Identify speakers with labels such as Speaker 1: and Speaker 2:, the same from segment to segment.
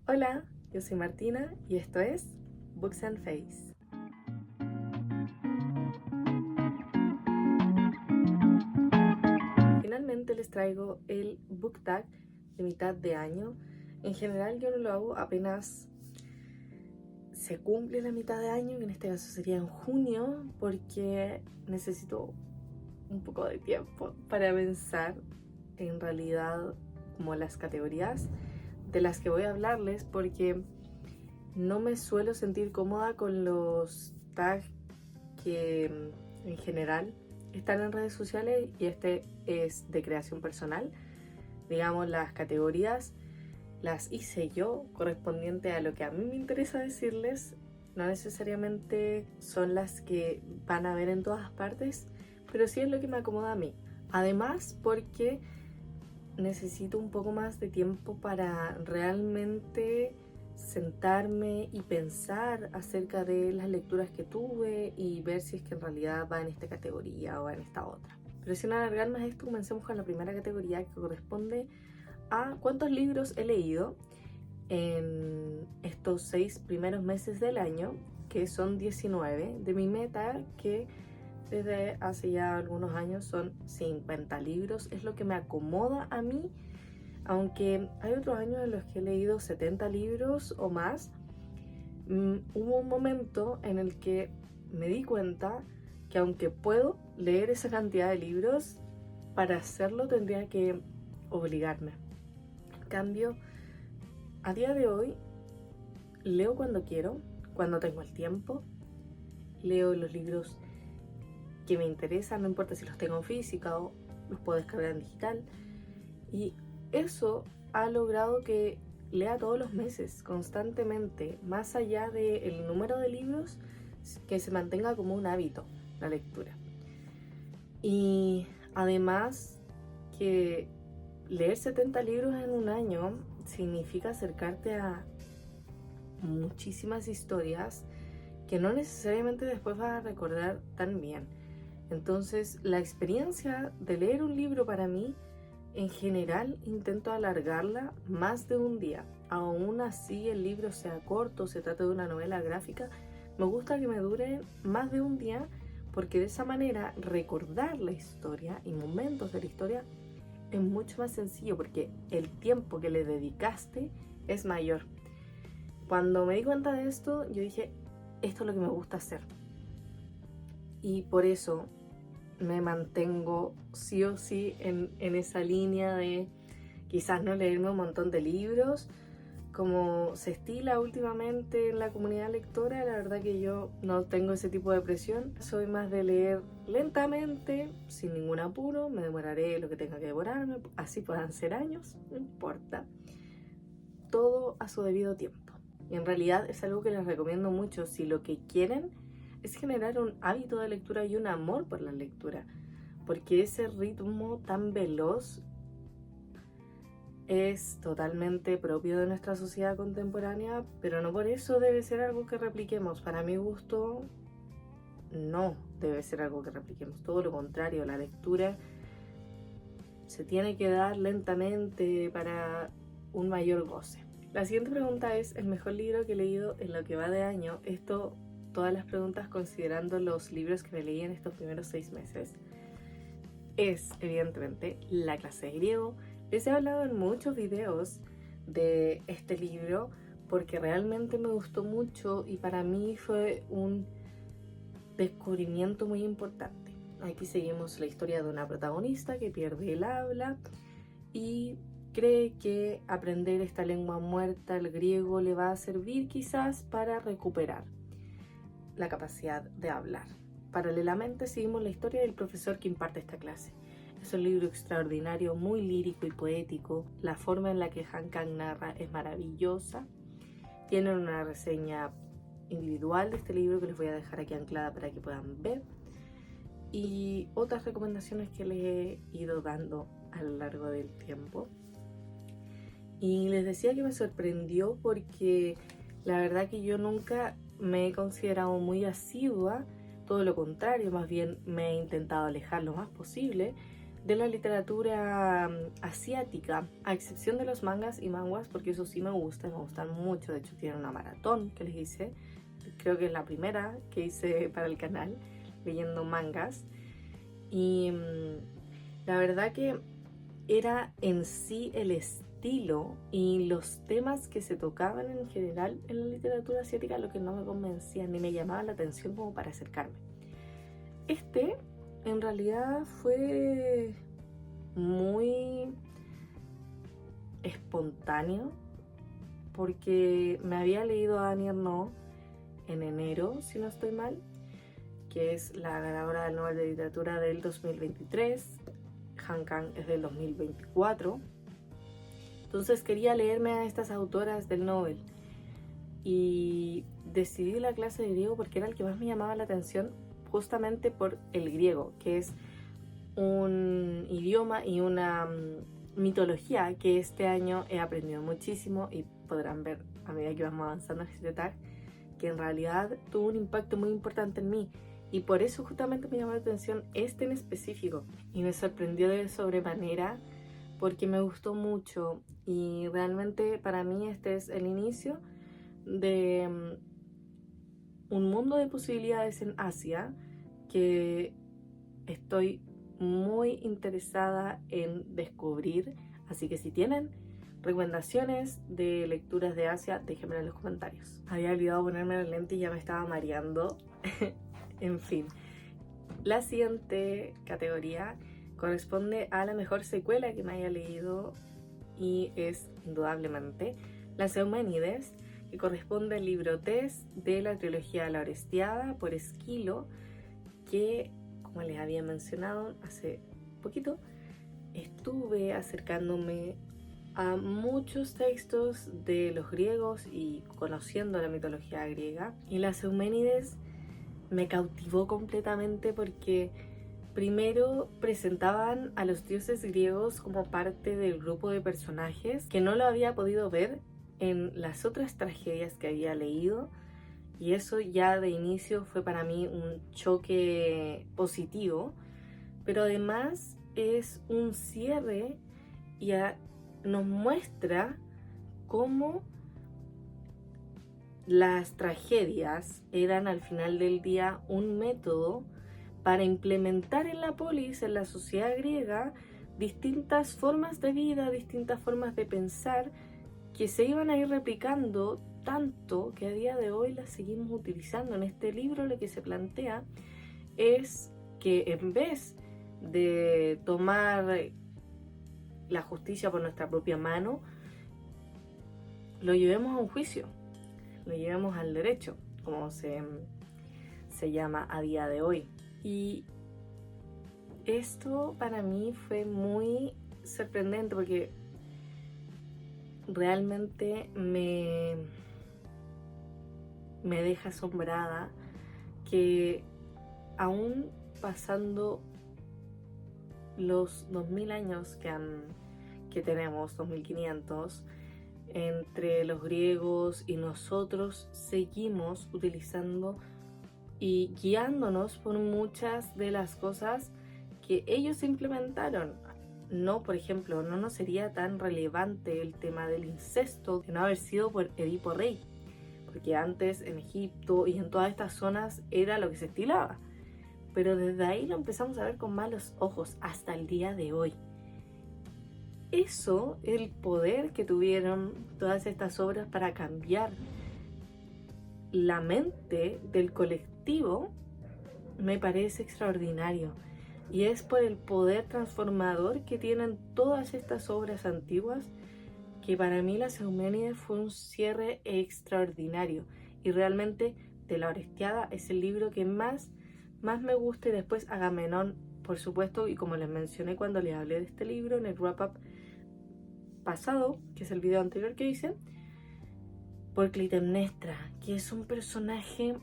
Speaker 1: Hola, yo soy Martina y esto es Books and Face. Finalmente les traigo el book tag de mitad de año. En general yo no lo hago apenas se cumple la mitad de año, que en este caso sería en junio, porque necesito un poco de tiempo para pensar en realidad como las categorías de las que voy a hablarles, porque no me suelo sentir cómoda con los tags que en general están en redes sociales, y este es de creación personal. Digamos, las categorías las hice yo correspondiente a lo que a mí me interesa decirles. No necesariamente son las que van a ver en todas partes, pero sí es lo que me acomoda a mí. Además, porque necesito un poco más de tiempo para realmente sentarme y pensar acerca de las lecturas que tuve y ver si es que en realidad va en esta categoría o en esta otra. Pero sin alargar más esto, comencemos con la primera categoría, que corresponde a cuántos libros he leído en estos 6 primeros meses del año, que son 19, de mi meta, que desde hace ya algunos años son 50 libros. Es lo que me acomoda a mí, aunque hay otros años en los que he leído 70 libros o más. Hubo un momento en el que me di cuenta que aunque puedo leer esa cantidad de libros, para hacerlo tendría que obligarme. En cambio, a día de hoy leo cuando quiero, cuando tengo el tiempo, leo los libros que me interesan, no importa si los tengo en física o los puedo descargar en digital. Y eso ha logrado que lea todos los meses, constantemente, más allá del número de libros, que se mantenga como un hábito la lectura. Y además que leer 70 libros en un año significa acercarte a muchísimas historias que no necesariamente después vas a recordar tan bien. Entonces, la experiencia de leer un libro para mí, en general, intento alargarla más de un día. Aún así el libro sea corto, se trata de una novela gráfica, me gusta que me dure más de un día, porque de esa manera recordar la historia y momentos de la historia es mucho más sencillo, porque el tiempo que le dedicaste es mayor. Cuando me di cuenta de esto, yo dije, esto es lo que me gusta hacer. Y por eso me mantengo sí o sí en esa línea de quizás no leerme un montón de libros como se estila últimamente en la comunidad lectora. La verdad que yo no tengo ese tipo de presión, soy más de leer lentamente, sin ningún apuro. Me demoraré lo que tenga que demorarme, así puedan ser años, no importa, todo a su debido tiempo. Y en realidad es algo que les recomiendo mucho si lo que quieren es generar un hábito de lectura y un amor por la lectura, porque ese ritmo tan veloz es totalmente propio de nuestra sociedad contemporánea, pero no por eso debe ser algo que repliquemos. Para mi gusto, no debe ser algo que repliquemos, todo lo contrario. La lectura se tiene que dar lentamente para un mayor goce. La siguiente pregunta es el mejor libro que he leído en lo que va de año. Esto, todas las preguntas considerando los libros que me leí en estos primeros 6 meses. Es evidentemente La clase de griego. Les he hablado en muchos videos de este libro porque realmente me gustó mucho y para mí fue un descubrimiento muy importante. Aquí seguimos la historia de una protagonista que pierde el habla y cree que aprender esta lengua muerta, el griego, le va a servir quizás para recuperar la capacidad de hablar. Paralelamente seguimos la historia del profesor que imparte esta clase. Es un libro extraordinario, muy lírico y poético. La forma en la que Han Kang narra es maravillosa. Tienen una reseña individual de este libro que les voy a dejar aquí anclada para que puedan ver, y otras recomendaciones que les he ido dando a lo largo del tiempo. Y les decía que me sorprendió porque la verdad que yo nunca me he considerado muy asidua, todo lo contrario, más bien me he intentado alejar lo más posible de la literatura asiática, a excepción de los mangas y manhwas, porque eso sí me gustan mucho. De hecho, tienen una maratón que les hice, creo que es la primera que hice para el canal, leyendo mangas. Y la verdad que era en sí el estilo y los temas que se tocaban en general en la literatura asiática lo que no me convencía ni me llamaba la atención como para acercarme. En realidad fue muy espontáneo porque me había leído a Annie Ernaux en enero, si no estoy mal, que es la ganadora del Nobel de Literatura del 2023. Han Kang es del 2024. Entonces quería leerme a estas autoras del Nobel y decidí la clase de griego porque era el que más me llamaba la atención, justamente por el griego, que es un idioma y una mitología que este año he aprendido muchísimo, y podrán ver a medida que vamos avanzando en este tag que en realidad tuvo un impacto muy importante en mí, y por eso justamente me llamó la atención en específico y me sorprendió de sobremanera porque me gustó mucho, y realmente para mí este es el inicio de un mundo de posibilidades en Asia que estoy muy interesada en descubrir. Así que si tienen recomendaciones de lecturas de Asia, déjenmelo en los comentarios. Había olvidado ponerme la lente y ya me estaba mareando. En fin, la siguiente categoría corresponde a la mejor secuela que me haya leído, y es indudablemente Las Euménides, que corresponde al libro 3 de la trilogía La Orestiada por Esquilo, que, como les había mencionado hace poquito, estuve acercándome a muchos textos de los griegos y conociendo la mitología griega, y Las Euménides me cautivó completamente porque primero presentaban a los dioses griegos como parte del grupo de personajes que no lo había podido ver en las otras tragedias que había leído, y eso ya de inicio fue para mí un choque positivo, pero además es un cierre y nos muestra cómo las tragedias eran al final del día un método para implementar en la polis, en la sociedad griega, distintas formas de vida, distintas formas de pensar que se iban a ir replicando tanto que a día de hoy las seguimos utilizando. En este libro lo que se plantea es que en vez de tomar la justicia por nuestra propia mano, lo llevemos a un juicio, lo llevemos al derecho, como se llama a día de hoy. Y esto para mí fue muy sorprendente porque realmente me deja asombrada que aún pasando los 2000 años que tenemos, 2500, entre los griegos y nosotros, seguimos utilizando y guiándonos por muchas de las cosas que ellos implementaron. No, por ejemplo, no nos sería tan relevante el tema del incesto de no haber sido por Edipo Rey, porque antes en Egipto y en todas estas zonas era lo que se estilaba, pero desde ahí lo empezamos a ver con malos ojos hasta el día de hoy. Eso, el poder que tuvieron todas estas obras para cambiar la mente del colectivo, me parece extraordinario, y es por el poder transformador que tienen todas estas obras antiguas que para mí Las Euménides fue un cierre extraordinario, y realmente de La Orestiada es el libro que más me gusta, y después Agamenón, por supuesto, y como les mencioné cuando les hablé de este libro en el wrap-up pasado, que es el video anterior que hice, por Clitemnestra, que es un personaje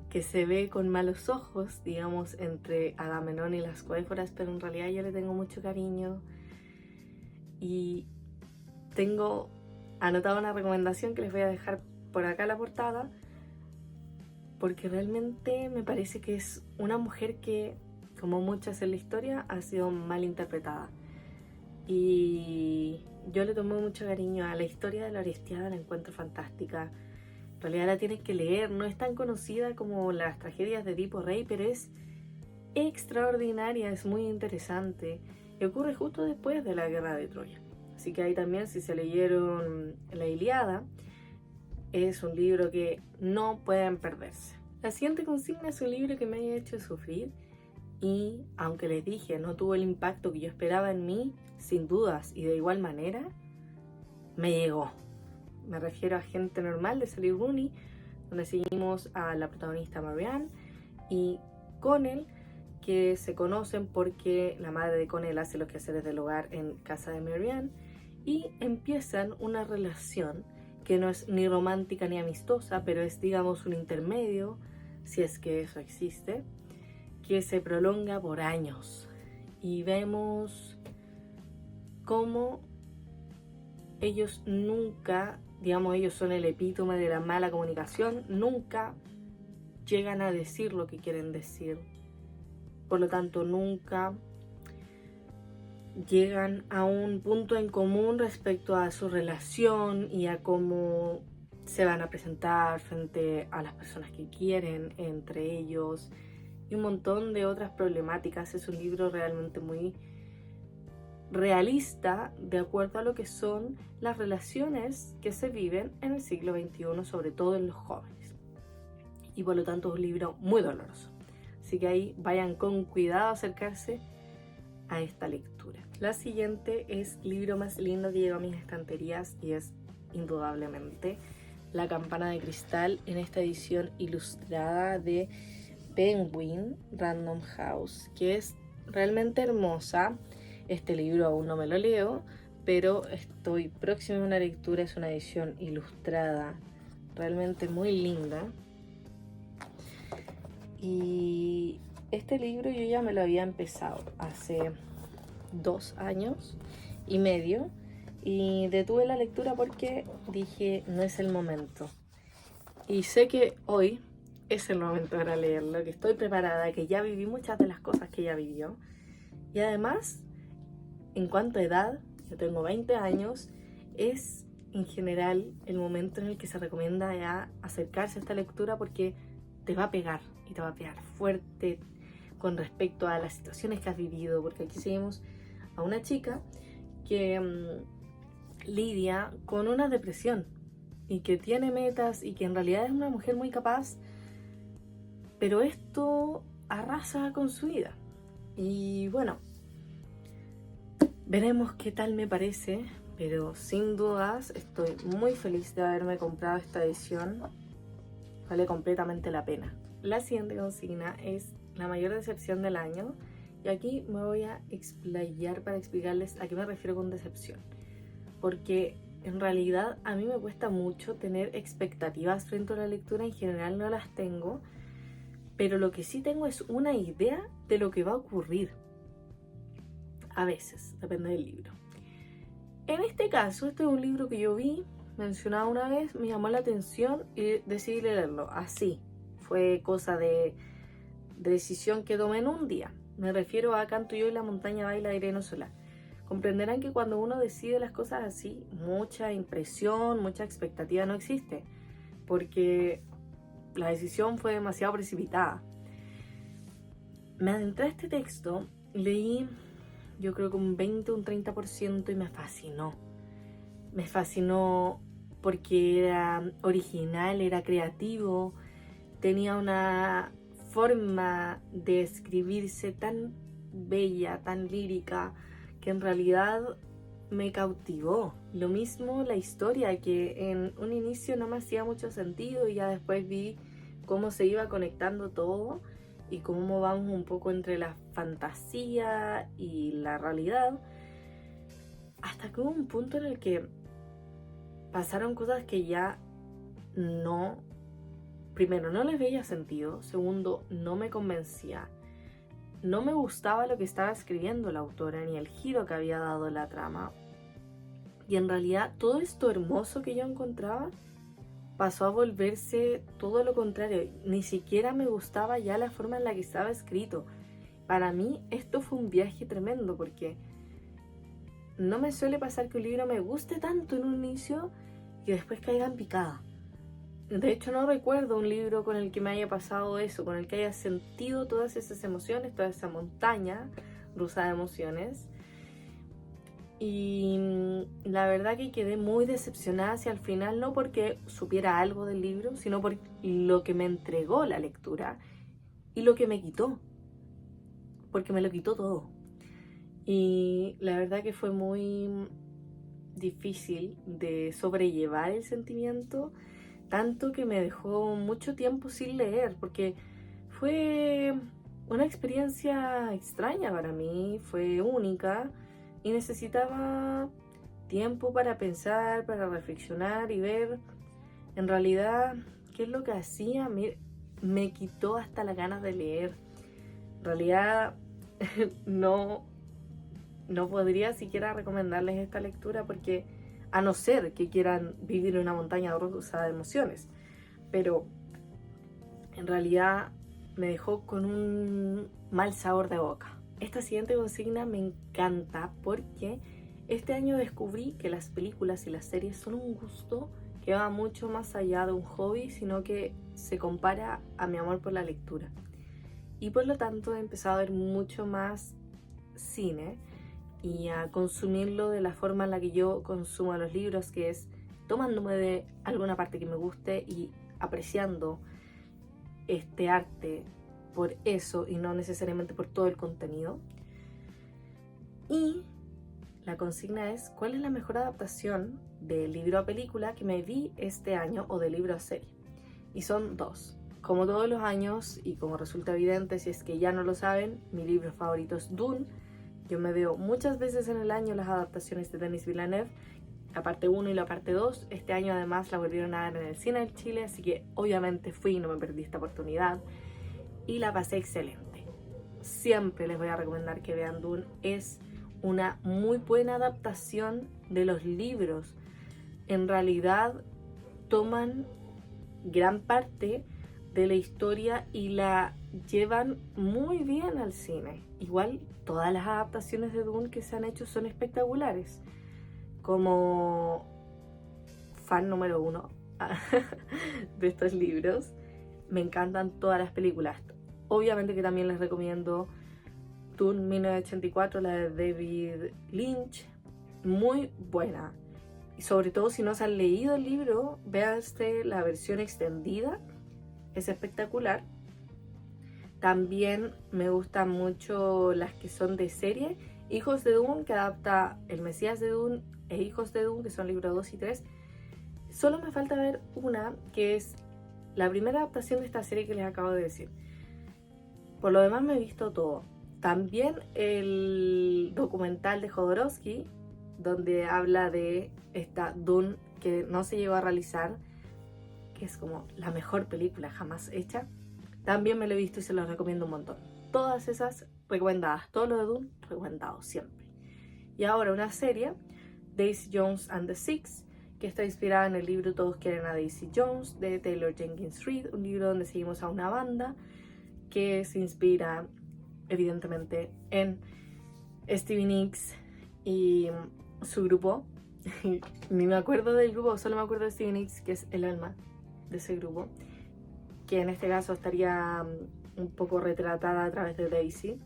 Speaker 1: que se ve con malos ojos, digamos, entre Agamenón y las Coéforas, pero en realidad yo le tengo mucho cariño, y tengo anotada una recomendación que les voy a dejar por acá la portada, porque realmente me parece que es una mujer que, como muchas en la historia, ha sido mal interpretada. Y yo le tomé mucho cariño a la historia de la Orestiada, la encuentro fantástica. En realidad la tienes que leer, no es tan conocida como las tragedias de Edipo Rey, pero es extraordinaria, es muy interesante y ocurre justo después de la guerra de Troya. Así que ahí también, si se leyeron la Ilíada, es un libro que no pueden perderse. La siguiente consigna es un libro que me haya hecho sufrir y, aunque les dije, no tuvo el impacto que yo esperaba en mí, sin dudas y de igual manera, me llegó. Me refiero a Gente Normal de Sally Rooney, donde seguimos a la protagonista Marianne y Connell, que se conocen porque la madre de Connell hace los quehaceres del hogar en casa de Marianne y empiezan una relación que no es ni romántica ni amistosa, pero es, digamos, un intermedio, si es que eso existe, que se prolonga por años. Y vemos cómo ellos nunca, digamos, ellos son el epítome de la mala comunicación, nunca llegan a decir lo que quieren decir. Por lo tanto, nunca llegan a un punto en común respecto a su relación y a cómo se van a presentar frente a las personas que quieren entre ellos y un montón de otras problemáticas. Es un libro realmente muy realista de acuerdo a lo que son las relaciones que se viven en el siglo XXI, sobre todo en los jóvenes, y por lo tanto es un libro muy doloroso. Así que ahí vayan con cuidado a acercarse a esta lectura. La siguiente es el libro más lindo que llegó a mis estanterías y es indudablemente La Campana de Cristal, en esta edición ilustrada de Penguin Random House, que es realmente hermosa. Este libro aún no me lo leo, pero estoy próxima a una lectura. Es una edición ilustrada realmente muy linda. Y este libro yo ya me lo había empezado hace 2 años y medio y detuve la lectura porque dije, no es el momento. Y sé que hoy es el momento para leerlo, que estoy preparada, que ya viví muchas de las cosas que ella vivió. Y además, en cuanto a edad, yo tengo 20 años, es en general el momento en el que se recomienda ya acercarse a esta lectura porque te va a pegar y te va a pegar fuerte con respecto a las situaciones que has vivido, porque aquí seguimos a una chica que lidia con una depresión y que tiene metas y que en realidad es una mujer muy capaz, pero esto arrasa con su vida. Y bueno, veremos qué tal me parece, pero sin dudas estoy muy feliz de haberme comprado esta edición. Vale completamente la pena. La siguiente consigna es la mayor decepción del año, y aquí me voy a explayar para explicarles a qué me refiero con decepción, porque en realidad a mí me cuesta mucho tener expectativas frente a la lectura. En general no las tengo, pero lo que sí tengo es una idea de lo que va a ocurrir. A veces, depende del libro. En este caso, este es un libro que yo vi mencionado una vez, me llamó la atención y decidí leerlo. Así, fue cosa de decisión que tomé en un día. Me refiero a Canto yo y la montaña baila de Irene Solá. Comprenderán que cuando uno decide las cosas así, mucha impresión, mucha expectativa no existe, porque la decisión fue demasiado precipitada. Me adentré a este texto, leí yo creo que un 20 o un 30% y me fascinó. Me fascinó porque era original, era creativo, tenía una forma de escribirse tan bella, tan lírica, que en realidad me cautivó. Lo mismo la historia, que en un inicio no me hacía mucho sentido y ya después vi cómo se iba conectando todo y cómo vamos un poco entre la fantasía y la realidad, hasta que hubo un punto en el que pasaron cosas que ya no, primero, no les veía sentido, segundo, no me convencía, no me gustaba lo que estaba escribiendo la autora ni el giro que había dado la trama, y en realidad todo esto hermoso que yo encontraba pasó a volverse todo lo contrario. Ni siquiera me gustaba ya la forma en la que estaba escrito, para mí esto fue un viaje tremendo porque no me suele pasar que un libro me guste tanto en un inicio y después caiga en picada. De hecho, no recuerdo un libro con el que me haya pasado eso, con el que haya sentido todas esas emociones, toda esa montaña rusa de emociones. Y la verdad que quedé muy decepcionada hacia el final, no porque supiera algo del libro, sino por lo que me entregó la lectura y lo que me quitó, porque me lo quitó todo. Y la verdad que fue muy difícil de sobrellevar el sentimiento, tanto que me dejó mucho tiempo sin leer, porque fue una experiencia extraña para mí, fue única y necesitaba tiempo para pensar, para reflexionar y ver en realidad qué es lo que hacía. Me quitó hasta las ganas de leer. En realidad no podría siquiera recomendarles esta lectura porque, a no ser que quieran vivir en una montaña rusa de emociones, pero en realidad me dejó con un mal sabor de boca. Esta siguiente consigna me encanta porque este año descubrí que las películas y las series son un gusto que va mucho más allá de un hobby, sino que se compara a mi amor por la lectura. Y por lo tanto he empezado a ver mucho más cine y a consumirlo de la forma en la que yo consumo los libros, que es tomándome de alguna parte que me guste y apreciando este arte por eso y no necesariamente por todo el contenido. Y la consigna es: ¿cuál es la mejor adaptación de libro a película que me vi este año o de libro a serie? Y son dos. Como todos los años, y como resulta evidente si es que ya no lo saben, mi libro favorito es Dune. Yo me veo muchas veces en el año las adaptaciones de Denis Villeneuve, la parte 1 y la parte 2. Este año además la volvieron a dar en el cine de Chile, así que obviamente fui y no me perdí esta oportunidad. Y la pasé excelente. Siempre les voy a recomendar que vean Dune. Es una muy buena adaptación de los libros. En realidad toman gran parte de la historia y la llevan muy bien al cine. Igual todas las adaptaciones de Dune que se han hecho son espectaculares. Como fan número 1 de estos libros, me encantan todas las películas. Obviamente que también les recomiendo Dune 1984, la de David Lynch, muy buena. Y sobre todo si no se han leído el libro, véanse la versión extendida, es espectacular. También me gustan mucho las que son de serie. Hijos de Dune, que adapta El Mesías de Dune, e Hijos de Dune, que son libros 2 y 3. Solo me falta ver una, que es la primera adaptación de esta serie que les acabo de decir. Por lo demás me he visto todo. También el documental de Jodorowsky, donde habla de esta Dune que no se llegó a realizar, que es como la mejor película jamás hecha. También me lo he visto y se los recomiendo un montón. Todas esas recomendadas, todo lo de Dune recomendado siempre. Y ahora una serie, Daisy Jones and the Six, que está inspirada en el libro Todos quieren a Daisy Jones de Taylor Jenkins Reid, un libro donde seguimos a una banda que se inspira evidentemente en Stevie Nicks y su grupo. Ni me acuerdo del grupo, solo me acuerdo de Stevie Nicks, que es el alma de ese grupo, que en este caso estaría un poco retratada a través de Daisy.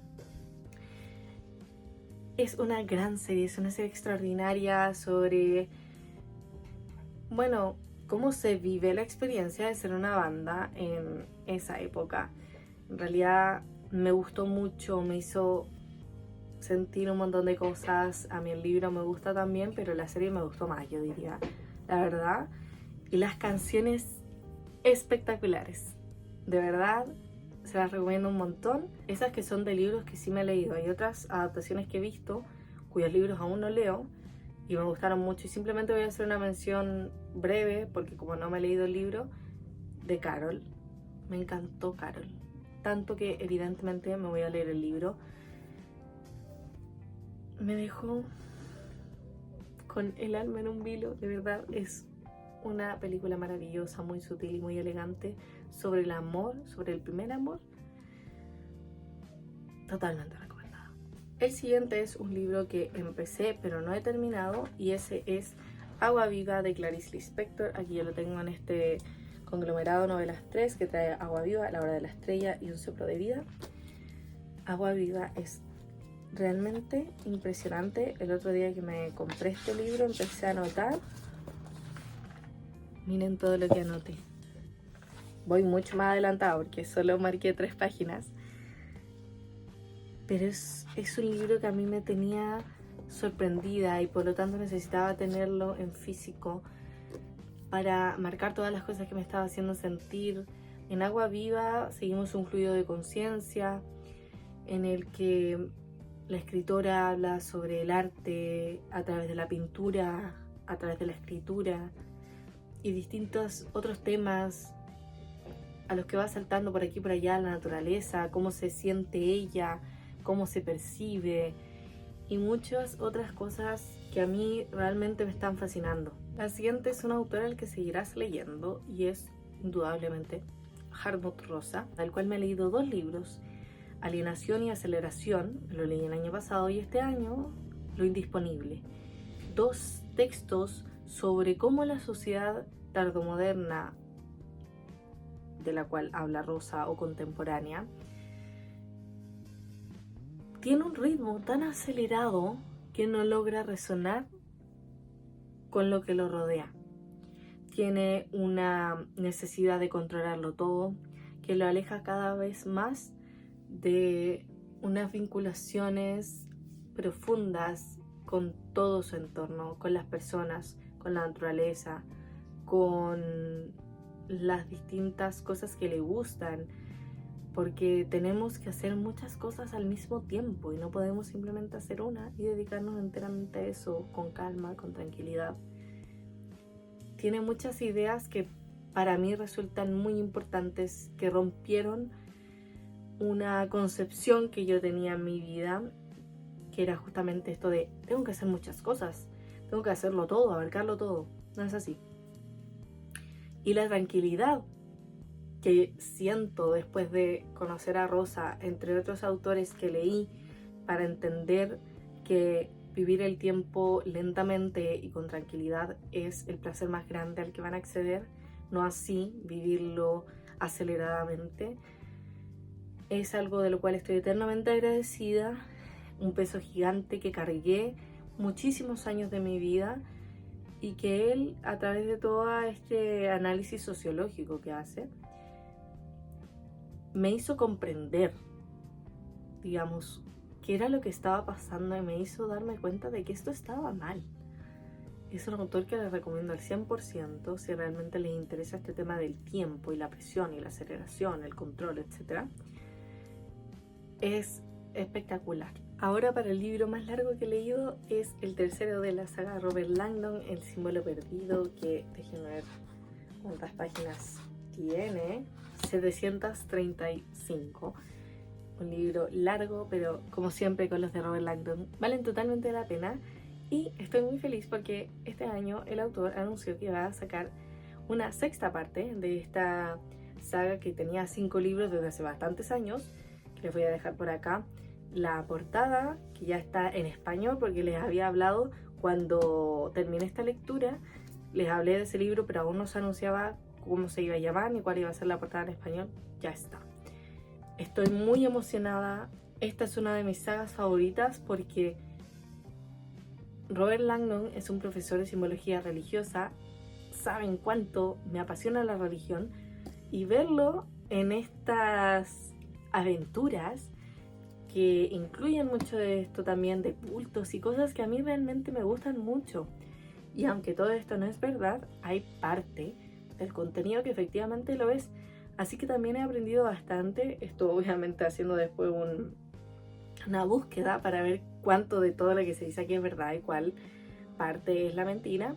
Speaker 1: Es una gran serie, es una serie extraordinaria sobre, bueno, cómo se vive la experiencia de ser una banda en esa época. En realidad me gustó mucho, me hizo sentir un montón de cosas. A mí el libro me gusta también, pero la serie me gustó más, yo diría, la verdad. Y las canciones espectaculares, de verdad, se las recomiendo un montón. Esas que son de libros que sí me he leído. Hay otras adaptaciones que he visto cuyos libros aún no leo y me gustaron mucho, y simplemente voy a hacer una mención breve porque como no me he leído el libro, de Carol. Me encantó Carol, tanto que evidentemente me voy a leer el libro. Me dejó con el alma en un vilo, de verdad. Es una película maravillosa, muy sutil y muy elegante, sobre el amor, sobre el primer amor. totalmente recomendado. El siguiente es un libro que empecé pero no he terminado, y ese es Agua Viva de Clarice Lispector. Aquí yo lo tengo en este conglomerado novelas 3 que trae Agua Viva, La Hora de la Estrella y Un Soplo de Vida. Agua Viva es realmente impresionante. El otro día que me compré este libro empecé a anotar. Miren todo lo que anoté. Voy mucho más adelantada porque solo marqué 3 páginas. Pero es un libro que a mí me tenía sorprendida y por lo tanto necesitaba tenerlo en físico para marcar todas las cosas que me estaba haciendo sentir. En Agua Viva seguimos un fluido de conciencia en el que la escritora habla sobre el arte a través de la pintura, a través de la escritura y distintos otros temas a los que va saltando por aquí y por allá, la naturaleza, cómo se siente ella, cómo se percibe y muchas otras cosas que a mí realmente me están fascinando. La siguiente es una autora al que seguirás leyendo y es indudablemente Hartmut Rosa, del cual me he leído 2 libros, Alienación y Aceleración, lo leí el año pasado, y este año Lo Indisponible. 2 textos sobre cómo la sociedad tardomoderna de la cual habla Rosa o contemporánea tiene un ritmo tan acelerado que no logra resonar con lo que lo rodea. Tiene una necesidad de controlarlo todo que lo aleja cada vez más de unas vinculaciones profundas con todo su entorno, con las personas, con la naturaleza, con las distintas cosas que le gustan, porque tenemos que hacer muchas cosas al mismo tiempo y no podemos simplemente hacer una y dedicarnos enteramente a eso con calma, con tranquilidad. Tiene muchas ideas que para mí resultan muy importantes, que rompieron una concepción que yo tenía en mi vida, que era justamente esto de tengo que hacer muchas cosas, tengo que hacerlo todo, abarcarlo todo. No es así. Y la tranquilidad que siento después de conocer a Rosa, entre otros autores que leí, para entender que vivir el tiempo lentamente y con tranquilidad es el placer más grande al que van a acceder, no así vivirlo aceleradamente, es algo de lo cual estoy eternamente agradecida, un peso gigante que cargué muchísimos años de mi vida y que él, a través de todo este análisis sociológico que hace, me hizo comprender, digamos, qué era lo que estaba pasando y me hizo darme cuenta de que esto estaba mal. Es un autor que les recomiendo al 100% si realmente les interesa este tema del tiempo y la presión y la aceleración, el control, etc. Es espectacular. Ahora, para el libro más largo que he leído, es el tercero de la saga Robert Langdon, El Símbolo Perdido, que déjenme ver cuántas páginas tiene. 735. Un libro largo, pero como siempre con los de Robert Langdon valen totalmente la pena. Y estoy muy feliz porque este año el autor anunció que va a sacar una 6ª parte de esta saga que tenía 5 libros desde hace bastantes años, que les voy a dejar por acá la portada, que ya está en español porque les había hablado cuando terminé esta lectura, les hablé de ese libro pero aún no se anunciaba cómo se iba a llamar ni cuál iba a ser la portada en español. Ya está. Estoy muy emocionada. Esta es una de mis sagas favoritas porque Robert Langdon es un profesor de simbología religiosa. Saben cuánto me apasiona la religión y verlo en estas aventuras que incluyen mucho de esto también, de cultos y cosas que a mí realmente me gustan mucho. Y aunque todo esto no es verdad, hay parte del contenido que efectivamente lo es. Así que también he aprendido bastante. Esto obviamente haciendo después una búsqueda para ver cuánto de todo lo que se dice aquí es verdad y cuál parte es la mentira.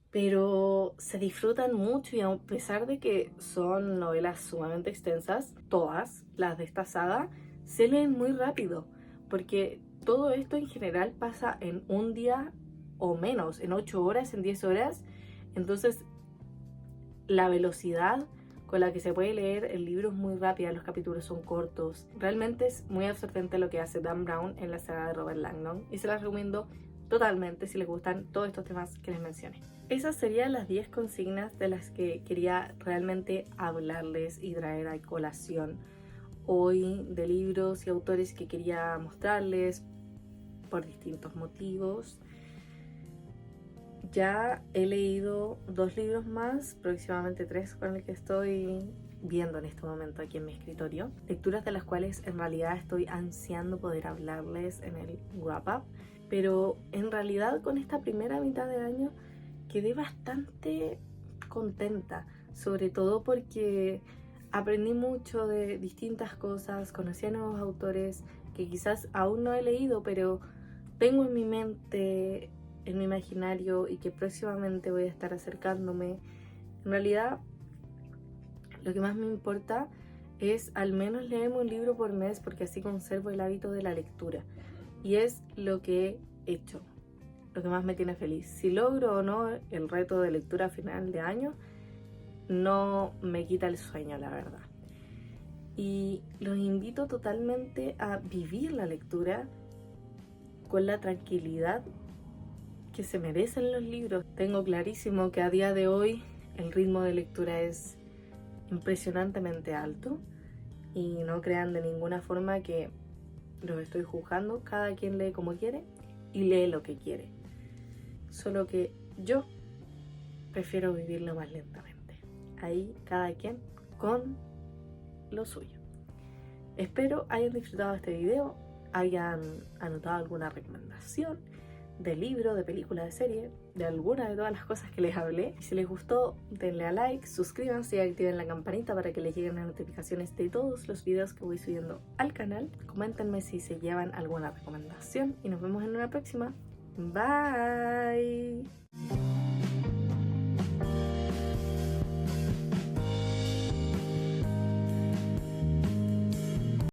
Speaker 1: Pero se disfrutan mucho y a pesar de que son novelas sumamente extensas, todas las de esta saga se leen muy rápido, porque todo esto en general pasa en un día o menos, en 8 horas, en 10 horas. Entonces la velocidad con la que se puede leer. El libro es muy rápido, los capítulos son cortos. Realmente es muy absorbente lo que hace Dan Brown en la saga de Robert Langdon y se las recomiendo totalmente si les gustan todos estos temas que les mencioné. Esas serían las 10 consignas de las que quería realmente hablarles y traer a colación hoy, de libros y autores que quería mostrarles por distintos motivos. Ya he leído 2 libros más, próximamente 3 con el que estoy viendo en este momento aquí en mi escritorio. Lecturas de las cuales en realidad estoy ansiando poder hablarles en el wrap up. Pero en realidad con esta primera mitad de año quedé bastante contenta, sobre todo porque aprendí mucho de distintas cosas, conocí a nuevos autores que quizás aún no he leído, pero tengo en mi mente, en mi imaginario, y que próximamente voy a estar acercándome. En realidad, lo que más me importa es al menos leerme un libro por mes, porque así conservo el hábito de la lectura. Y es lo que he hecho, lo que más me tiene feliz. Si logro o no el reto de lectura a final de año, no me quita el sueño, la verdad. Y los invito totalmente a vivir la lectura con la tranquilidad que se merecen los libros. Tengo clarísimo que a día de hoy el ritmo de lectura es impresionantemente alto y no crean de ninguna forma que los estoy juzgando. Cada quien lee como quiere y lee lo que quiere, solo que yo prefiero vivirlo más lentamente. Ahí cada quien con lo suyo. Espero hayan disfrutado de este video, hayan anotado alguna recomendación de libro, de película, de serie, de alguna de todas las cosas que les hablé. Y si les gustó, denle a like, suscríbanse y activen la campanita para que les lleguen las notificaciones de todos los videos que voy subiendo al canal. Coméntenme si se llevan alguna recomendación y nos vemos en una próxima. Bye.